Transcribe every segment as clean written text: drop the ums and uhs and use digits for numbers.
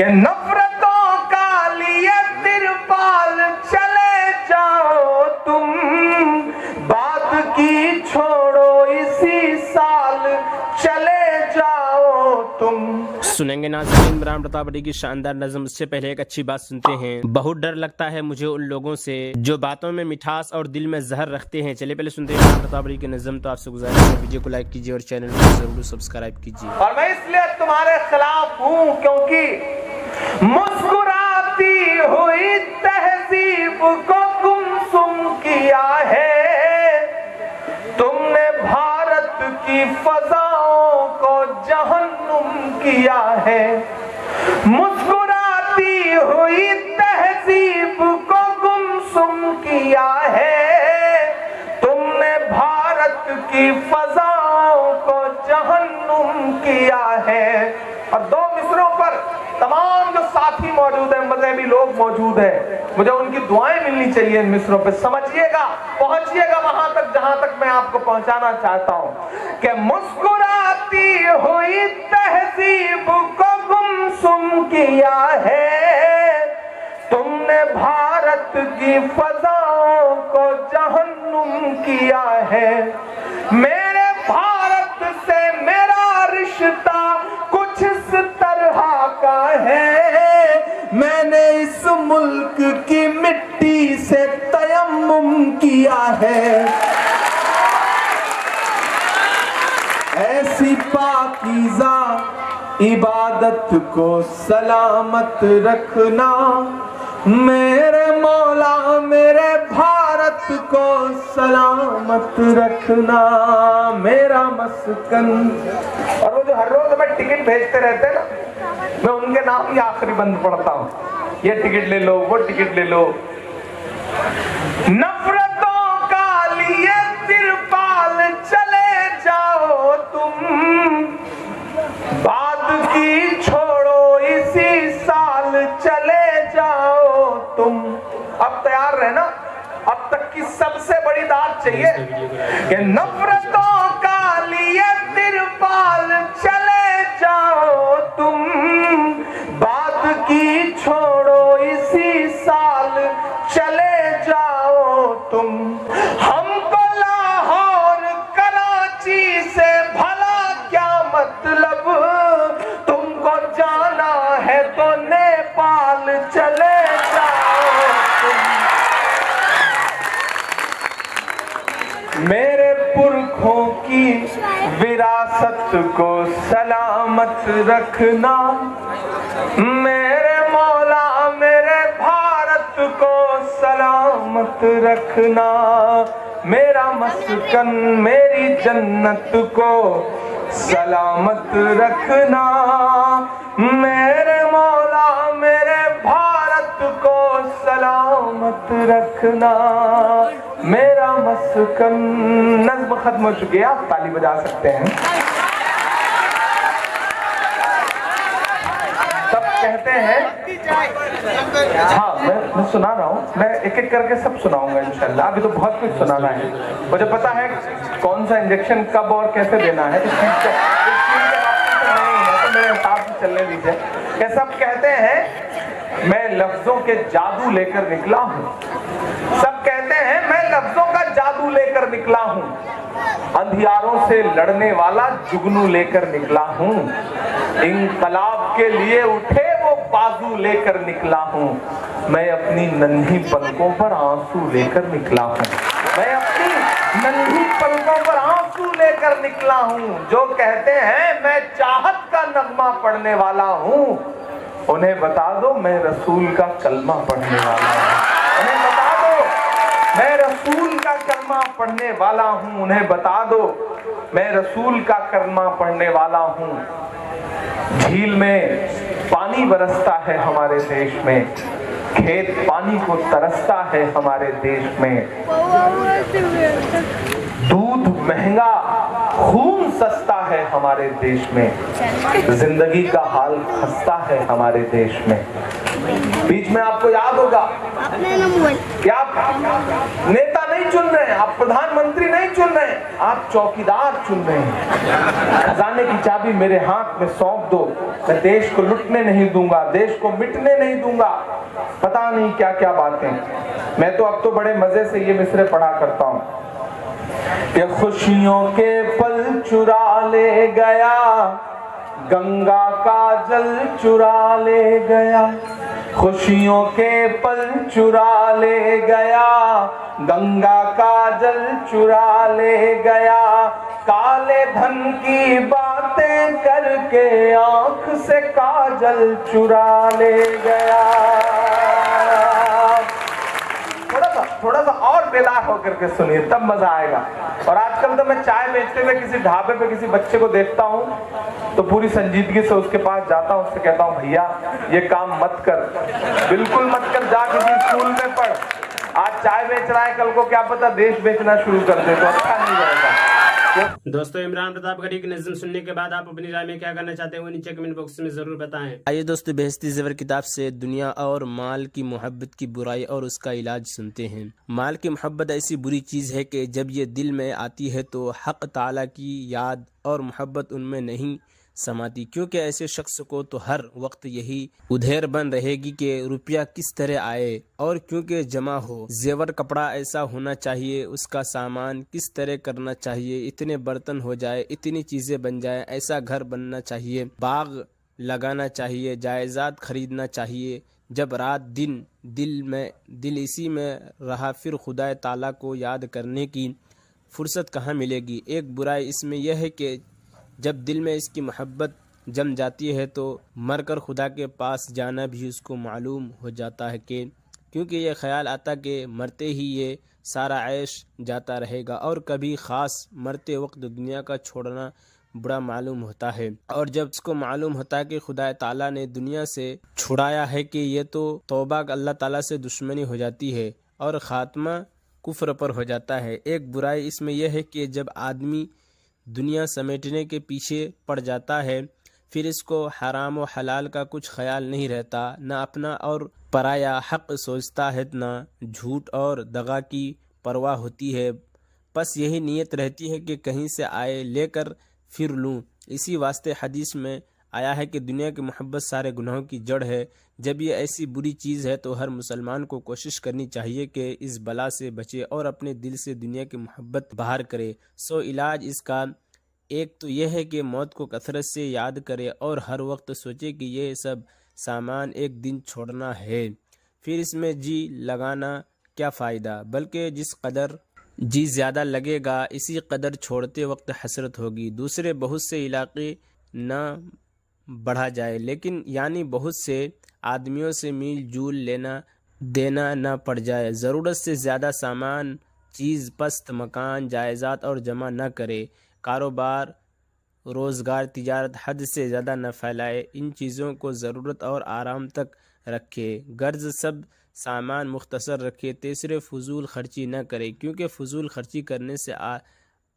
کہ نفرتوں کا لیے ترپال چلے جاؤ تم، بات کی چھوڑو اسی سال چلے جاؤ تم۔ سنیں گے ناظرین عمران پرتاپ ریڈی کی شاندار نظم۔ اس سے پہلے ایک اچھی بات سنتے ہیں۔ بہت ڈر لگتا ہے مجھے ان لوگوں سے جو باتوں میں مٹھاس اور دل میں زہر رکھتے ہیں۔ چلیے پہلے سنتے ہیں عمران پرتاپ ریڈی کی نظم۔ تو آپ سے گزارش ہے ویڈیو کو لائک کیجیے اور چینل کو ضرور سبسکرائب کیجیے۔ اور میں اس لیے تمہارے خلاف ہوں کیونکہ مسکراتی ہوئی تہذیب کو گمسم کیا ہے تم نے، بھارت کی فضاؤں کو جہنم کیا ہے۔ مسکراتی ہوئی تہذیب کو گمسم کیا ہے تم نے، بھارت کی فضاؤں کو جہنم کیا ہے۔ اور دو مصروں پر تمام جو ساتھی موجود ہیں، مذہبی لوگ موجود ہیں، مجھے ان کی دعائیں ملنی چاہیے ان مصروں پہ۔ سمجھیے گا، پہنچیے گا وہاں تک جہاں تک میں آپ کو پہنچانا چاہتا ہوں کہ مسکراتی ہوئی تہذیب کو گمسم کیا ہے تم نے، بھارت کی فضاؤں کو جہنم کیا ہے۔ میرے بھارت سے میرا رشتہ کچھ اس طرح کا ہے، میں نے اس ملک کی مٹی سے تیمم کیا ہے۔ ایسی پاکیزہ عبادت کو سلامت رکھنا میرے مولا، میرے بھارت کو سلامت رکھنا میرا مسکن۔ اور وہ جو ہر روز ہمیں ٹکٹ بھیجتے رہتے ہیں نا، میں ان کے نام ہی آخری بند پڑھتا ہوں، یہ ٹکٹ لے لو، وہ ٹکٹ لے لو۔ نفرتوں کا لیے ترپال چلے جاؤ تم، بات کی چھوڑو اسی سال چلے جاؤ تم۔ اب تیار رہنا، اب تک کی سب سے بڑی داد چاہیے کہ نفرتوں کا لیے ترپال چلے جاؤ تم، بات کی چھوڑو اسی سال چلے جاؤ تم۔ ہم کو لاہور کراچی سے بھلا کیا مطلب، تم کو جانا ہے تو نیپال چلے جاؤ تم۔ میرے پرکھوں کی وراثت کو سلامت رکھنا میرے مولا، میرے بھارت کو سلامت رکھنا میرا مسکن، میری جنت کو سلامت رکھنا میرے مولا، میرے بھارت کو سلامت رکھنا میرا مسکن۔ نظم ختم ہو چکی ہے، آپ تالی بجا سکتے ہیں۔ سب کہتے ہیں، ہاں میں سنا رہا ہوں، میں ایک ایک کر کے سب سناؤں گا انشاءاللہ۔ ابھی تو بہت کچھ سنانا ہے، مجھے پتا ہے کون سا انجیکشن کب اور کیسے دینا ہے، اس چیز کے میرے حساب سے چلنے دیجیے۔ کہ سب کہتے ہیں میں لفظوں کے جادو لے کر نکلا ہوں، سب کہتے ہیں میں لفظوں کا جادو لے کر نکلا ہوں، اندھیاروں سے لڑنے والا جگنو لے کر نکلا ہوں، انقلاب کے لیے اٹھے وہ بازو لے کر نکلا ہوں، میں اپنی ننھی پلکوں پر آنسو لے کر نکلا ہوں، میں اپنی ننھی پلکوں پر آنسو لے کر نکلا ہوں۔ جو کہتے ہیں میں چاہت کا نغمہ پڑھنے والا ہوں، انہیں بتا دو میں رسول کا کلمہ پڑھنے والا ہوں، انہیں بتا دو میں رسول کا کلمہ پڑھنے والا ہوں، انہیں بتا دو میں رسول کا کلمہ پڑھنے والا ہوں۔ جھیل میں پانی برستا ہے ہمارے دیش میں، کھیت پانی کو ترستا ہے ہمارے دیش میں، دودھ مہنگا خون سستا ہے ہمارے دیش میں، زندگی کا حال خستہ ہے ہمارے دیش میں۔ بیچ میں آپ کو یاد ہوگا کہ آپ نیتا نہیں चुन रहे हैं, आप प्रधानमंत्री नहीं चुन रहे हैं, आप चौकीदार चुन रहे हैं। खजाने की चाबी मेरे हाथ में सौंप दो, मैं देश को लुटने नहीं दूंगा, देश को मिटने नहीं दूंगा। पता नहीं क्या क्या बातें। मैं तो अब तो बड़े मजे से ये मिसरे पढ़ा करता हूँ कि खुशियों के पल चुरा ले गया, गंगा का जल चुरा ले गया, खुशियों के पल चुरा ले गया, गंगा का जल चुरा ले गया, काले धन की बातें करके आंख से काजल चुरा ले गया। थोड़ा सा और बेदार होकर के सुनिए, तब मजा आएगा। और आजकल तो मैं चाय बेचते हुए किसी ढाबे पे किसी बच्चे को देखता हूँ तो पूरी संजीदगी से उसके पास जाता हूँ, उससे कहता हूँ भैया ये काम मत कर, बिल्कुल मत कर, जा किसी स्कूल में पढ़। आज चाय बेच रहा है, कल को क्या पता देश बेचना शुरू कर दे तो अच्छा नहीं रहेगा। दोस्तों, इमरान प्रतापगढ़ी की नज़्म सुनने के बाद आप अपनी राय में क्या करना चाहते हैं वो नीचे कमेंट बॉक्स में जरूर बताएं। आइए दोस्तों, बेहस्ती ज़ेवर किताब से दुनिया और माल की मोहब्बत की बुराई और उसका इलाज सुनते हैं। माल की मोहब्बत ऐसी बुरी चीज़ है कि जब ये दिल में आती है तो हक़ ताला की याद और मोहब्बत उनमें नहीं समाती, क्योंकि ऐसे शख्स को तो हर वक्त यही उधेर बन रहेगी कि रुपया किस तरह आए और क्योंकि जमा हो, जेवर कपड़ा ऐसा होना चाहिए, उसका सामान किस तरह करना चाहिए, इतने बर्तन हो जाए, इतनी चीज़ें बन जाए, ऐसा घर बनना चाहिए, बाग लगाना चाहिए, जायदाद खरीदना चाहिए। जब रात दिन दिल इसी में रहा, फिर खुदा ताला को याद करने की फुर्सत कहाँ मिलेगी। एक बुराई इसमें यह है कि जब दिल में इसकी मोहब्बत जम जाती है तो मरकर खुदा के पास जाना भी उसको मालूम हो जाता है कि क्योंकि ये ख्याल आता कि मरते ही ये सारा ऐश जाता रहेगा और कभी ख़ास मरते वक्त दुनिया का छोड़ना बुरा मालूम होता है। और जब इसको मालूम होता है कि खुदा ताला ने दुनिया से छुड़ाया है कि ये तो तौबा अल्लाह ताला से दुश्मनी हो जाती है और ख़ात्मा कुफ्र पर हो जाता है। एक बुराई इसमें यह है कि जब आदमी दुनिया समेटने के पीछे पड़ जाता है फिर इसको हराम व हलाल का कुछ ख्याल नहीं रहता, न अपना और पराया हक़ सोचता है, न झूठ और दगा की परवाह होती है। बस यही नीयत रहती है कि कहीं से आए लेकर फिर लूँ। इसी वास्ते हदीस में आया है कि दुनिया की मोहब्बत सारे गुनाहों की जड़ है। जब ये ऐसी बुरी चीज़ है तो हर मुसलमान को कोशिश करनी चाहिए कि इस बला से बचे और अपने दिल से दुनिया की मोहब्बत बाहर करे। सो इलाज इसका एक तो यह है कि मौत को कसरत से याद करे और हर वक्त सोचे कि ये सब सामान एक दिन छोड़ना है, फिर इसमें जी लगाना क्या फ़ायदा, बल्कि जिस कदर जी ज़्यादा लगेगा इसी कदर छोड़ते वक्त हसरत होगी। दूसरे बहुत से इलाके न बढ़ा जाए, लेकिन यानी बहुत से आदमियों से मिल जुल लेना देना न पड़ जाए। ज़रूरत से ज़्यादा सामान, चीज़, पस्त, मकान, जायदाद और जमा न करे। कारोबार, रोज़गार, तिजारत हद से ज़्यादा न फैलाए। इन चीज़ों को ज़रूरत और आराम तक रखे। गर्ज सब सामान मुख्तसर रखे। तीसरे फजूल खर्ची न करे, क्योंकि फजूल खर्ची करने से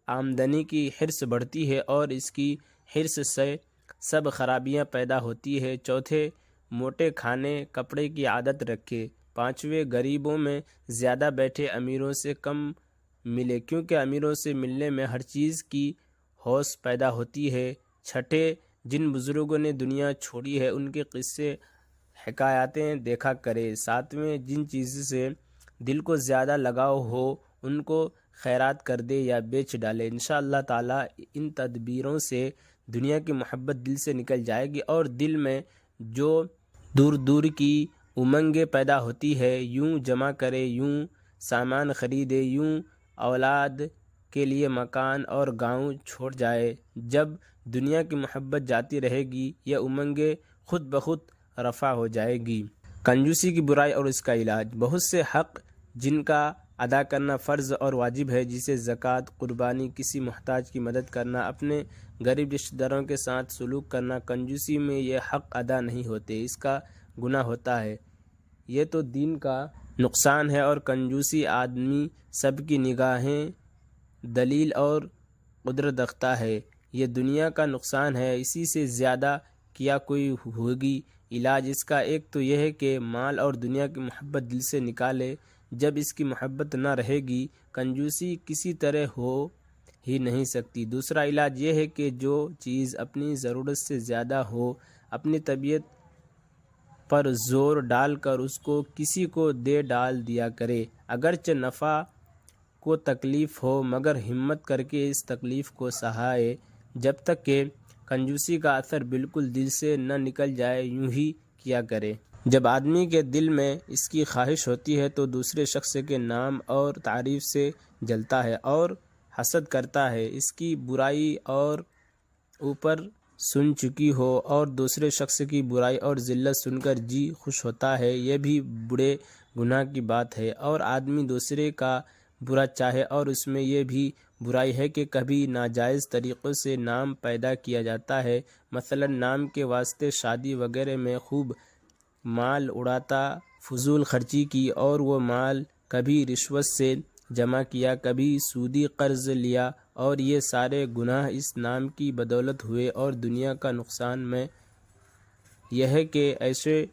आमदनी की हिर्स बढ़ती है और इसकी हिर्स से सब खराबियां पैदा होती है। चौथे, मोटे खाने कपड़े की आदत रखे। पाँचवें, गरीबों में ज़्यादा बैठे, अमीरों से कम मिले, क्योंकि अमीरों से मिलने में हर चीज़ की हौस पैदा होती है। छठे, जिन बुज़ुर्गों ने दुनिया छोड़ी है उनके किस्से हिकायतें देखा करे। सातवें, जिन चीज़ से दिल को ज़्यादा लगाव हो उनको खैरात कर दे या बेच डाले। इंशाअल्लाह ताला इन तदबीरों से दुनिया की मोहब्बत दिल से निकल जाएगी और दिल में जो दूर दूर की उमंगें पैदा होती है, यूं जमा करे, यूं सामान ख़रीदे, यूं औलाद के लिए मकान और गांव छोड़ जाए। जब दुनिया की मोहब्बत जाती रहेगी यह उमंगें खुद ब खुद रफ़ा हो जाएगी। कंजूसी की बुराई और इसका इलाज। बहुत से हक़ जिनका अदा करना फ़र्ज़ और वाजिब है, जिसे ज़कात, कुर्बानी, किसी मोहताज की मदद करना, अपने गरीब रिश्तेदारों के साथ सलूक करना, कंजूसी में ये हक़ अदा नहीं होते, इसका गुनाह होता है। ये तो दीन का नुकसान है और कंजूसी आदमी सबकी निगाहें दलील और कुदरत रखता है। ये दुनिया का नुकसान है, इसी से ज़्यादा किया कोई होगी। इलाज इसका एक तो यह है कि माल और दुनिया की मोहब्बत दिल से निकाले, جب اس کی محبت نہ رہے گی کنجوسی کسی طرح ہو ہی نہیں سکتی۔ دوسرا علاج یہ ہے کہ جو چیز اپنی ضرورت سے زیادہ ہو اپنی طبیعت پر زور ڈال کر اس کو کسی کو دے ڈال دیا کرے، اگرچہ نفع کو تکلیف ہو مگر ہمت کر کے اس تکلیف کو سہائے، جب تک کہ کنجوسی کا اثر بالکل دل سے نہ نکل جائے یوں ہی کیا کرے۔ جب آدمی کے دل میں اس کی خواہش ہوتی ہے تو دوسرے شخص کے نام اور تعریف سے جلتا ہے اور حسد کرتا ہے، اس کی برائی اور اوپر سن چکی ہو اور دوسرے شخص کی برائی اور ذلت سن کر جی خوش ہوتا ہے، یہ بھی بڑے گناہ کی بات ہے۔ اور آدمی دوسرے کا برا چاہے اور اس میں یہ بھی برائی ہے کہ کبھی ناجائز طریقوں سے نام پیدا کیا جاتا ہے، مثلا نام کے واسطے شادی وغیرہ میں خوب مال اڑاتا، فضول خرچی کی اور وہ مال کبھی رشوت سے جمع کیا، کبھی سودی قرض لیا، اور یہ سارے گناہ اس نام کی بدولت ہوئے۔ اور دنیا کا نقصان میں یہ ہے کہ ایسے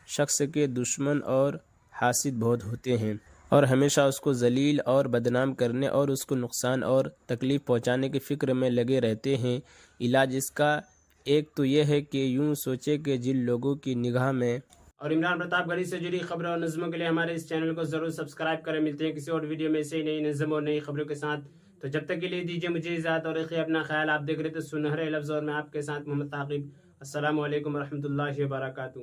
شخص کے دشمن اور حاسد بہت ہوتے ہیں اور ہمیشہ اس کو ذلیل اور بدنام کرنے اور اس کو نقصان اور تکلیف پہنچانے کی فکر میں لگے رہتے ہیں۔ علاج اس کا ایک تو یہ ہے کہ یوں سوچے کہ جن لوگوں کی نگاہ میں اور عمران پرتاپ گڑھی سے جڑی خبروں اور نظموں کے لیے ہمارے اس چینل کو ضرور سبسکرائب کریں۔ ملتے ہیں کسی اور ویڈیو میں سے نئی نظم اور نئی خبروں کے ساتھ، تو جب تک کے لیے دیجیے مجھے اجازت اور رکھیے اپنا خیال۔ آپ دیکھ رہے تھے سنہرے لفظ اور میں آپ کے ساتھ محمد ثاقب۔ السلام علیکم ورحمۃ اللہ وبرکاتہ۔